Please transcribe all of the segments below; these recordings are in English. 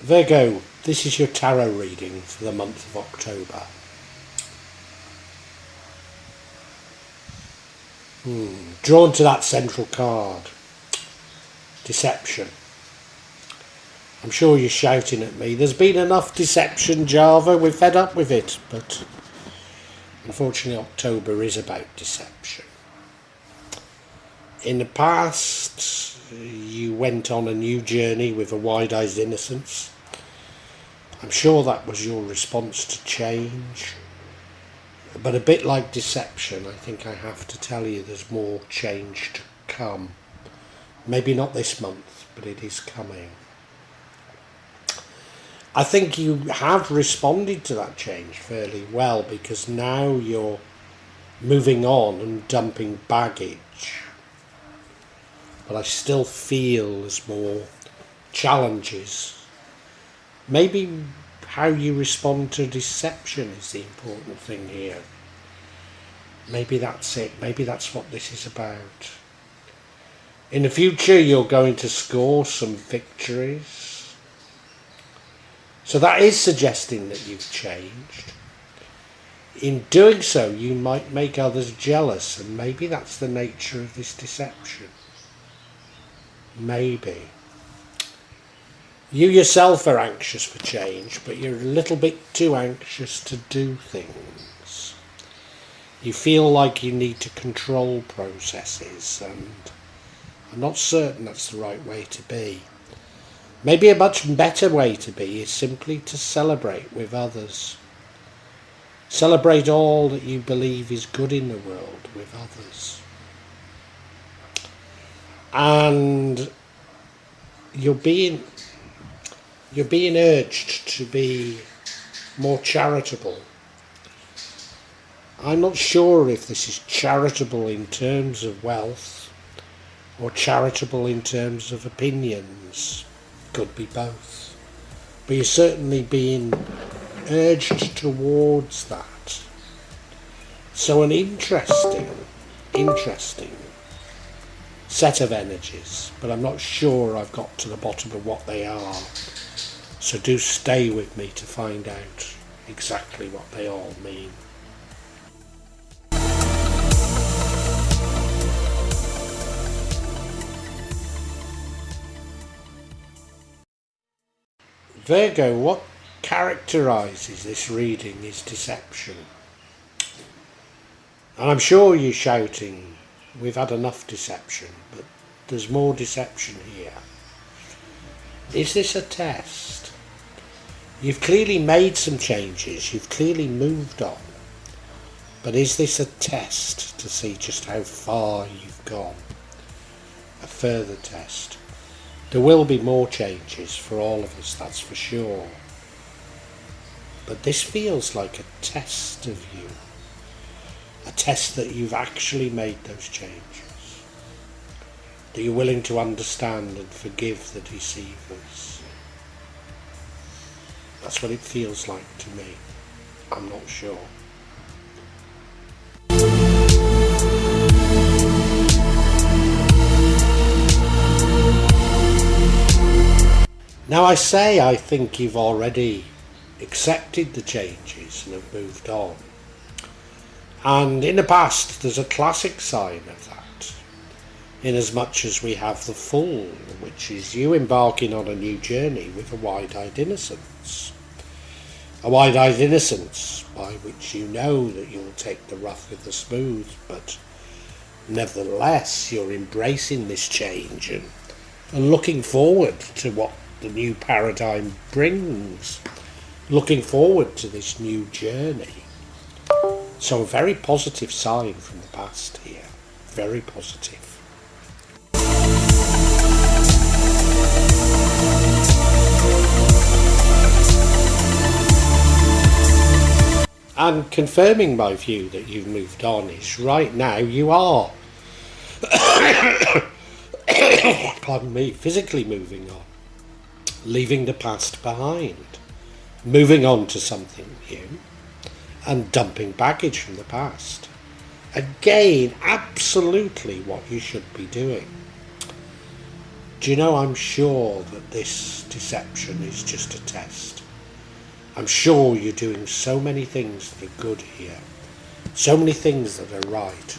Virgo, this is your tarot reading for the month of October. Drawn to that central card, deception. I'm sure you're shouting at me, there's been enough deception, Java, we're fed up with it, but unfortunately October is about deception. In the past, you went on a new journey with a wide-eyed innocence. I'm sure that was your response to change. But a bit like deception, I think I have to tell you there's more change to come. Maybe not this month, but it is coming. I think you have responded to that change fairly well, because now you're moving on and dumping baggage. But I still feel there's more challenges. Maybe how you respond to deception is the important thing here. Maybe that's it. Maybe that's what this is about. In the future, you're going to score some victories. So that is suggesting that you've changed. In doing so, you might make others jealous, and maybe that's the nature of this deception. Maybe. You yourself are anxious for change, but you're a little bit too anxious to do things. You feel like you need to control processes, and I'm not certain that's the right way to be. Maybe a much better way to be is simply to celebrate with others. Celebrate all that you believe is good in the world with others. And you're being urged to be more charitable. I'm not sure if this is charitable in terms of wealth or charitable in terms of opinions. Could be both. But you're certainly being urged towards that. So an interesting set of energies, but I'm not sure I've got to the bottom of what they are. So do stay with me to find out exactly what they all mean. Virgo, what characterises this reading is deception. And I'm sure you're shouting, we've had enough deception, but there's more deception here. Is this a test? You've clearly made some changes, you've clearly moved on, but is this a test to see just how far you've gone? A further test. There will be more changes for all of us, that's for sure. But this feels like a test of you. A test that you've actually made those changes. That you're willing to understand and forgive the deceivers. That's what it feels like to me. I'm not sure. Now I think you've already accepted the changes and have moved on. And in the past there's a classic sign of that, inasmuch as we have the Fool, which is you embarking on a new journey with a wide-eyed innocence. A wide-eyed innocence by which you know that you'll take the rough with the smooth, but nevertheless you're embracing this change and looking forward to what the new paradigm brings, looking forward to this new journey. So a very positive sign from the past here, very positive. And confirming my view that you've moved on is right now you are, pardon me, physically moving on, leaving the past behind, moving on to something new, and dumping baggage from the past. Again, absolutely what you should be doing. do you know, I'm sure that this deception is just a test. I'm sure you're doing so many things that are good here, so many things that are right.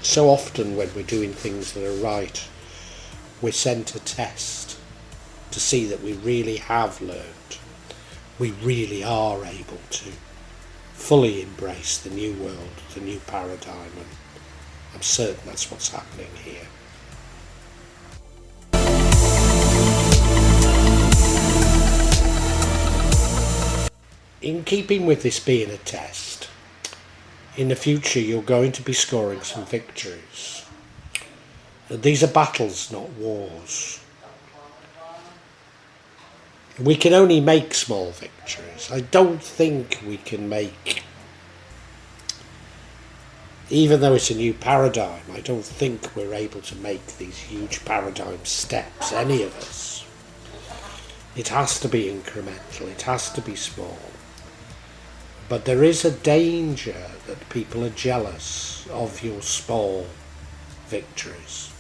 So often when we're doing things that are right, we're sent a test to see that we really have learned. We really are able to fully embrace the new world, the new paradigm, and I'm certain that's what's happening here. In keeping with this being a test, in the future you're going to be scoring some victories. These are battles, not wars. We can only make small victories. I don't think we can make, even though it's a new paradigm, I don't think we're able to make these huge paradigm steps, any of us. It has to be incremental, it has to be small. But there is a danger that people are jealous of your small victories.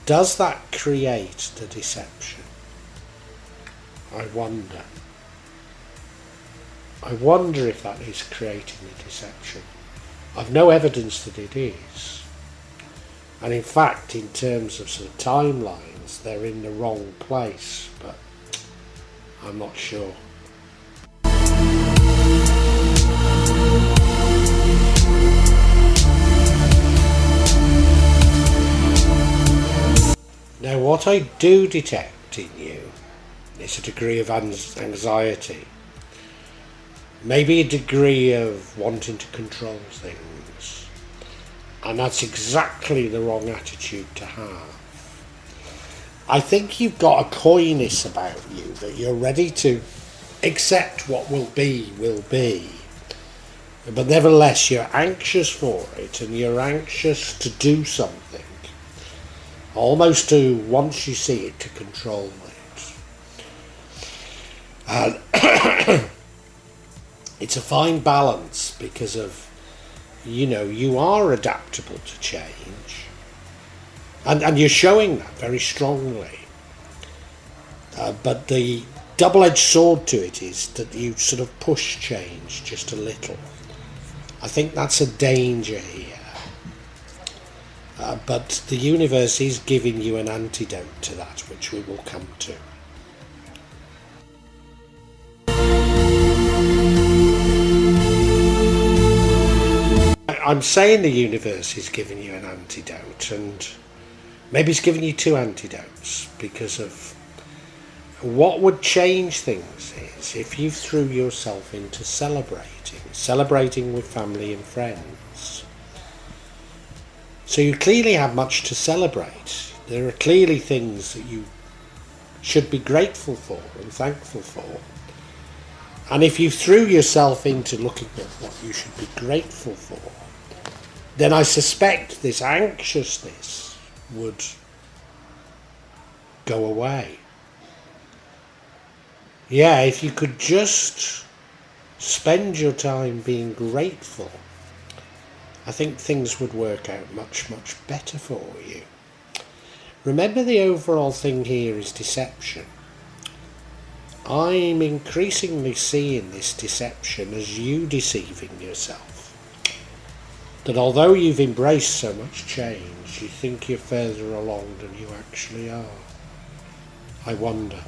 Does that create the deception? I wonder. I wonder if that is creating the deception. I've no evidence that it is. And in fact, in terms of sort of timelines, they're in the wrong place, but I'm not sure. Now, what I do detect in you is a degree of anxiety, maybe a degree of wanting to control things, and that's exactly the wrong attitude to have. I think you've got a coyness about you, that you're ready to accept what will be, but nevertheless you're anxious for it, and you're anxious to do something, almost to, once you see it, to control it. And it's a fine balance because of, you know, you are adaptable to change, and you're showing that very strongly. But the double-edged sword to it is that you sort of push change just a little. I think that's a danger here. But the universe is giving you an antidote to that, which we will come to. I'm saying the universe is giving you an antidote, and maybe it's giving you two antidotes, because of what would change things is if you threw yourself into celebrating with family and friends. So you clearly have much to celebrate. There are clearly things that you should be grateful for and thankful for. And if you threw yourself into looking at what you should be grateful for, then I suspect this anxiousness would go away. Yeah, if you could just spend your time being grateful, I think things would work out much, much better for you. Remember, the overall thing here is deception. I'm increasingly seeing this deception as you deceiving yourself. That although you've embraced so much change, you think you're further along than you actually are. I wonder.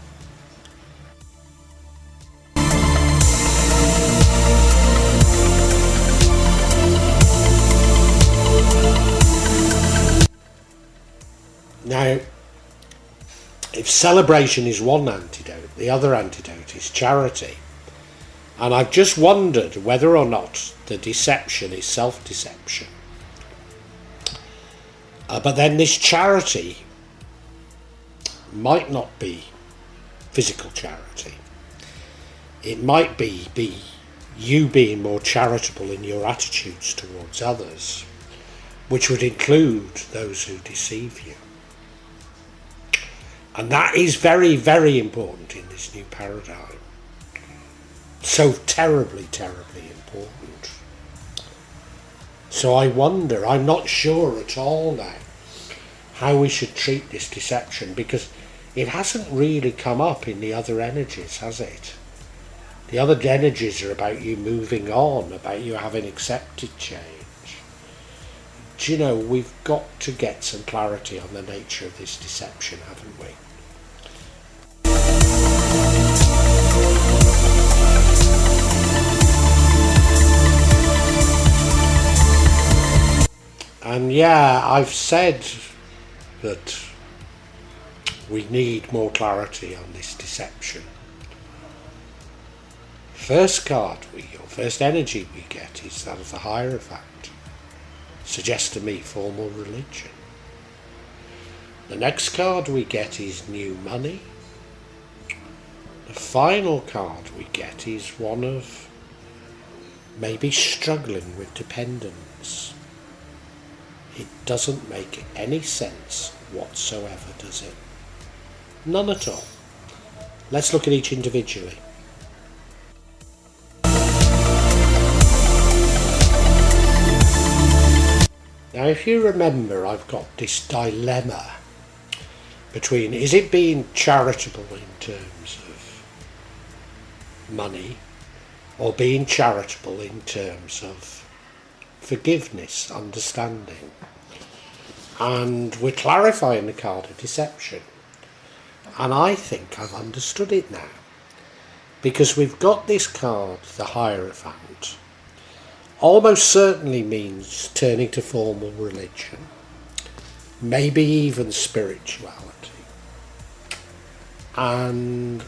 Now, if celebration is one antidote, the other antidote is charity. And I've just wondered whether or not the deception is self-deception. But then this charity might not be physical charity. It might be you being more charitable in your attitudes towards others, which would include those who deceive you. And that is very, very important in this new paradigm. So terribly, terribly important. So I wonder, I'm not sure at all now, how we should treat this deception, because it hasn't really come up in the other energies, has it? The other energies are about you moving on, about you having accepted change. Do you know, we've got to get some clarity on the nature of this deception, haven't we? And yeah, I've said that we need more clarity on this deception. First card, or first energy we get is that of the Hierophant. Suggests to me formal religion. The next card we get is new money. The final card we get is one of maybe struggling with dependence. It doesn't make any sense whatsoever, does it? None at all. Let's look at each individually. Now, if you remember, I've got this dilemma between, is it being charitable in terms of money, or being charitable in terms of forgiveness, understanding? And we're clarifying the card of deception. And I think I've understood it now. Because we've got this card, the Hierophant, almost certainly means turning to formal religion, maybe even spirituality. And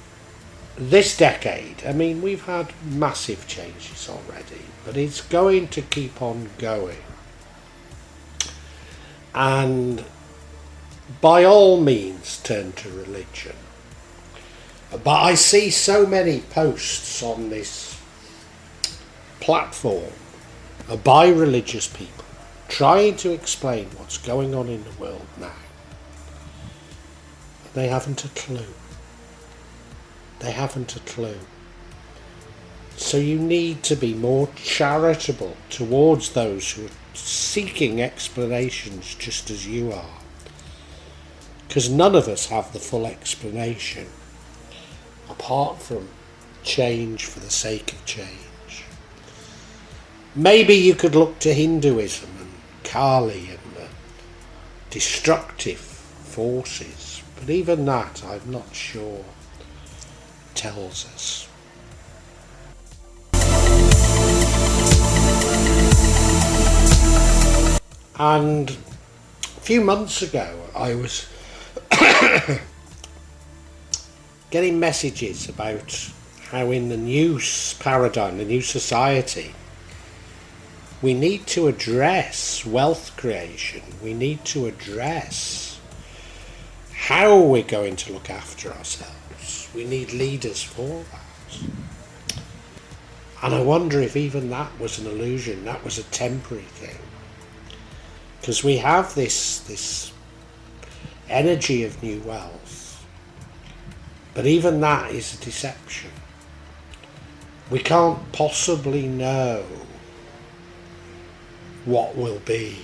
this decade, I mean, we've had massive changes already, but it's going to keep on going. And by all means, turn to religion. But I see so many posts on this platform by religious people trying to explain what's going on in the world now. They haven't a clue. They haven't a clue. So you need to be more charitable towards those who are seeking explanations just as you are. Because none of us have the full explanation, apart from change for the sake of change. Maybe you could look to Hinduism and Kali and the destructive forces, but even that I'm not sure tells us. And a few months ago I was getting messages about how in the new paradigm, the new society, we need to address wealth creation. We need to address how we're going to look after ourselves. We need leaders for that. And I wonder if even that was an illusion, that was a temporary thing. Because we have this energy of new wealth, but even that is a deception. We can't possibly know what will be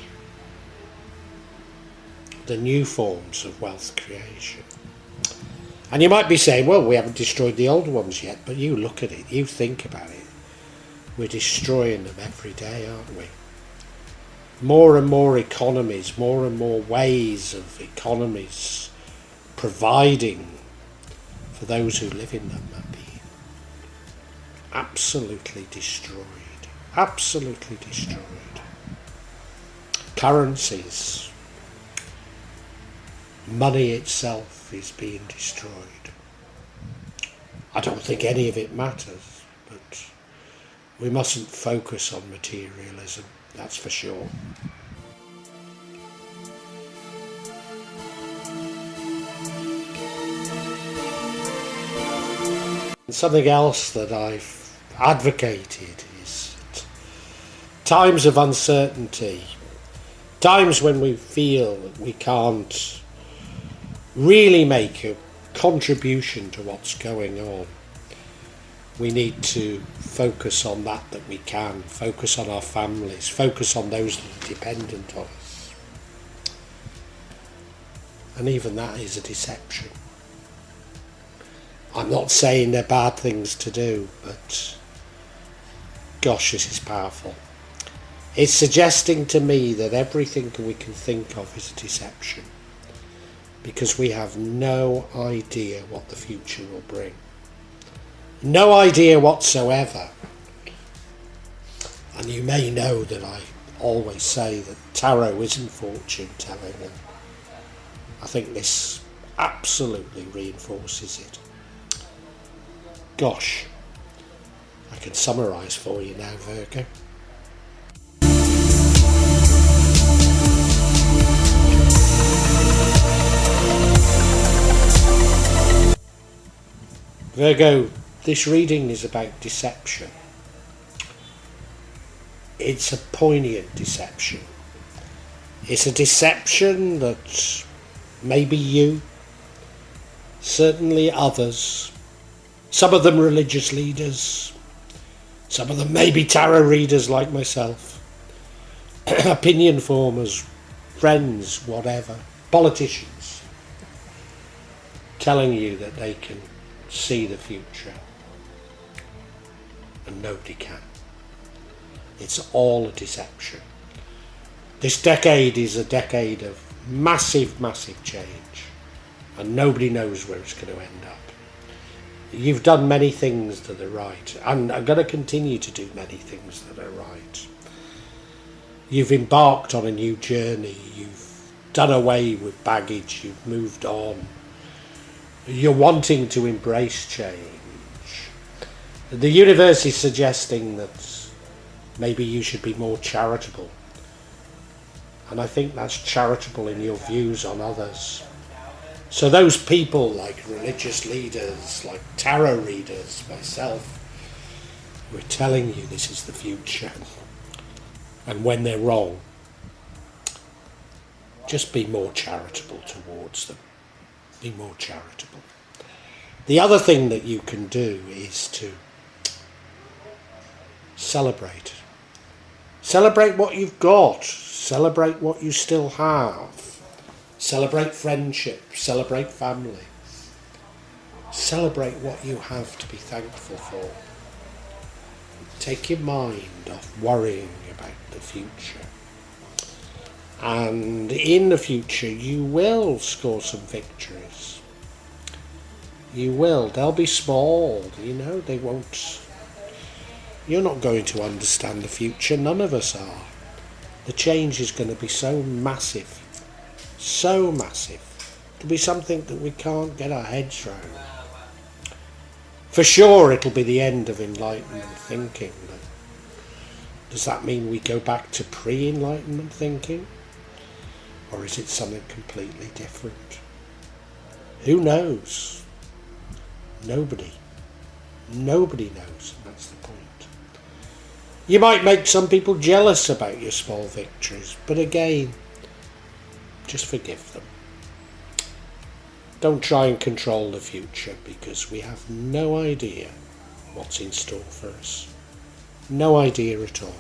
the new forms of wealth creation. And you might be saying, well, we haven't destroyed the old ones yet, but you look at it, you think about it, we're destroying them every day, aren't we? More and more economies, more and more ways of economies providing for those who live in them are being absolutely destroyed. Absolutely destroyed. Currencies, money itself is being destroyed. I don't think any of it matters, but we mustn't focus on materialism, that's for sure. And something else that I've advocated is times of uncertainty, times when we feel that we can't really make a contribution to what's going on. We need to focus on that we can, focus on our families, focus on those that are dependent on us. And even that is a deception. I'm not saying they're bad things to do, but gosh, this is powerful. It's suggesting to me that everything we can think of is a deception, because we have no idea what the future will bring. No idea whatsoever. And you may know that I always say that tarot isn't fortune telling, and I think this absolutely reinforces it. Gosh, I can summarise for you now, Virgo. Virgo, this reading is about deception. It's a poignant deception. It's a deception that maybe you, certainly others, some of them religious leaders, some of them maybe tarot readers like myself, opinion formers, friends, whatever, politicians, telling you that they can see the future, and nobody can. It's all a deception. This decade is a decade of massive, massive change, and nobody knows where it's going to end up. You've done many things that are right, and are going to continue to do many things that are right. You've embarked on a new journey. You've done away with baggage. You've moved on. You're wanting to embrace change. The universe is suggesting that maybe you should be more charitable. And I think that's charitable in your views on others. So those people like religious leaders, like tarot readers, myself, who are telling you this is the future, and when they're wrong, just be more charitable towards them. Be more charitable. The other thing that you can do is to celebrate. Celebrate what you've got. Celebrate what you still have. Celebrate friendship. Celebrate family. Celebrate what you have to be thankful for. Take your mind off worrying about the future. And in the future you will score some victories. You will. They'll be small, they won't. You're not going to understand the future. None of us are. The change is going to be so massive. So massive. It'll be something that we can't get our heads around. For sure it'll be the end of Enlightenment thinking. Does that mean we go back to pre-Enlightenment thinking? Or is it something completely different? Who knows? Nobody knows. That's the point. You might make some people jealous about your small victories, but again, just forgive them. Don't try and control the future, because we have no idea what's in store for us. No idea at all.